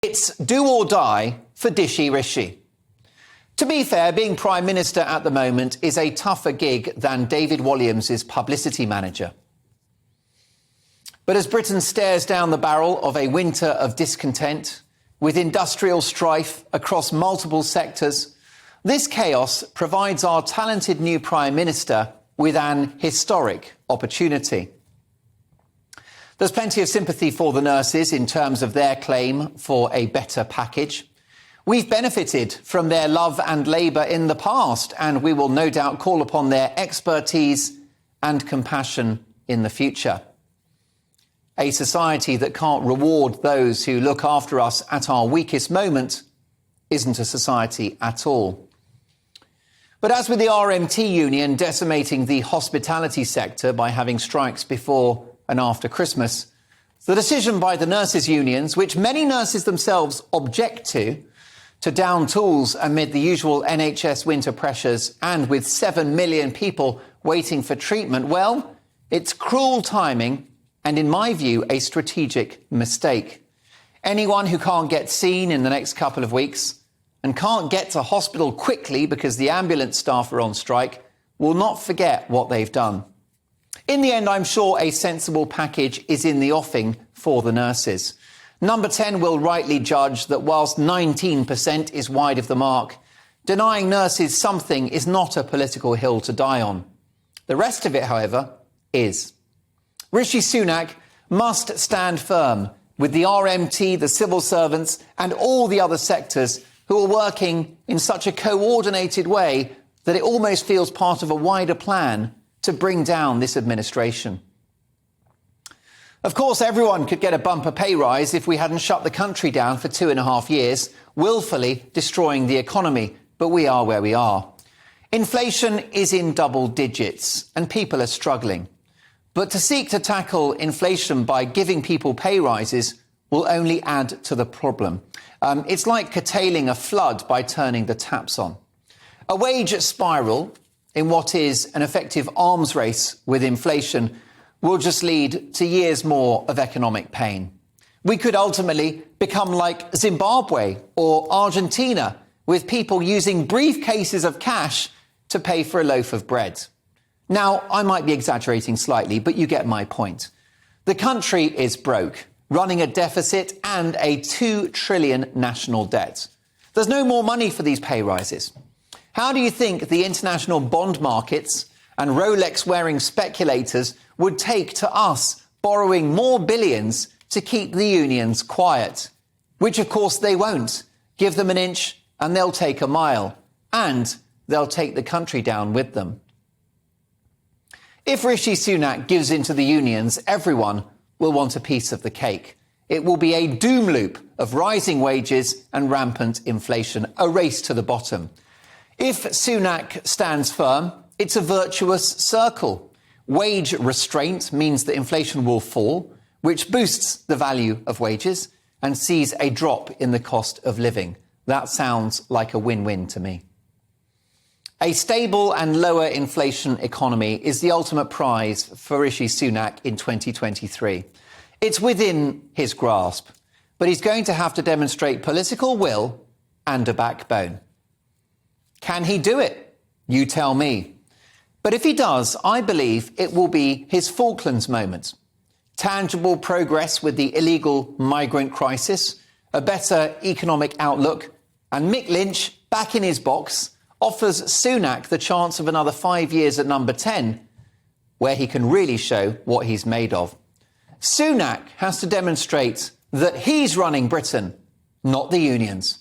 It's do or die for Dishy Rishi. To be fair, being Prime Minister at the moment is a tougher gig than David Walliams' publicity manager. But as Britain stares down the barrel of a winter of discontent, with industrial strife across multiple sectors, this chaos provides our talented new Prime Minister with an historic opportunity. There's plenty of sympathy for the nurses in terms of their claim for a better package. We've benefited from their love and labour in the past, and we will no doubt call upon their expertise and compassion in the future. A society that can't reward those who look after us at our weakest moment isn't a society at all. But as with the RMT union decimating the hospitality sector by having strikes before and after Christmas, the decision by the nurses' unions, which many nurses themselves object to down tools amid the usual NHS winter pressures and with 7 million people waiting for treatment, well, it's cruel timing and, in my view, a strategic mistake. Anyone who can't get seen in the next couple of weeks and can't get to hospital quickly because the ambulance staff are on strike will not forget what they've done. In the end, I'm sure a sensible package is in the offing for the nurses. Number 10 will rightly judge that whilst 19% is wide of the mark, denying nurses something is not a political hill to die on. The rest of it, however, is. Rishi Sunak must stand firm with the RMT, the civil servants and all the other sectors who are working in such a coordinated way that it almost feels part of a wider plan to bring down this administration. Of course, everyone could get a bumper pay rise if we hadn't shut the country down for 2.5 years, willfully destroying the economy, but we are where we are. Inflation is in double digits and people are struggling. But to seek to tackle inflation by giving people pay rises will only add to the problem. It's like curtailing a flood by turning the taps on. A wage spiral in what is an effective arms race with inflation will just lead to years more of economic pain. We could ultimately become like Zimbabwe or Argentina, with people using briefcases of cash to pay for a loaf of bread. Now, I might be exaggerating slightly, but you get my point. The country is broke, running a deficit and a 2 trillion national debt. There's no more money for these pay rises. How do you think the international bond markets and Rolex-wearing speculators would take to us borrowing more billions to keep the unions quiet? Which, of course, they won't. Give them an inch and they'll take a mile. And they'll take the country down with them. If Rishi Sunak gives in to the unions, everyone will want a piece of the cake. It will be a doom loop of rising wages and rampant inflation, a race to the bottom. If Sunak stands firm, it's a virtuous circle. Wage restraint means that inflation will fall, which boosts the value of wages and sees a drop in the cost of living. That sounds like a win-win to me. A stable and lower inflation economy is the ultimate prize for Rishi Sunak in 2023. It's within his grasp, but he's going to have to demonstrate political will and a backbone. Can he do it? You tell me. But if he does, I believe it will be his Falklands moment. Tangible progress with the illegal migrant crisis, a better economic outlook, and Mick Lynch, back in his box, offers Sunak the chance of another 5 years at number 10, where he can really show what he's made of. Sunak has to demonstrate that he's running Britain, not the unions.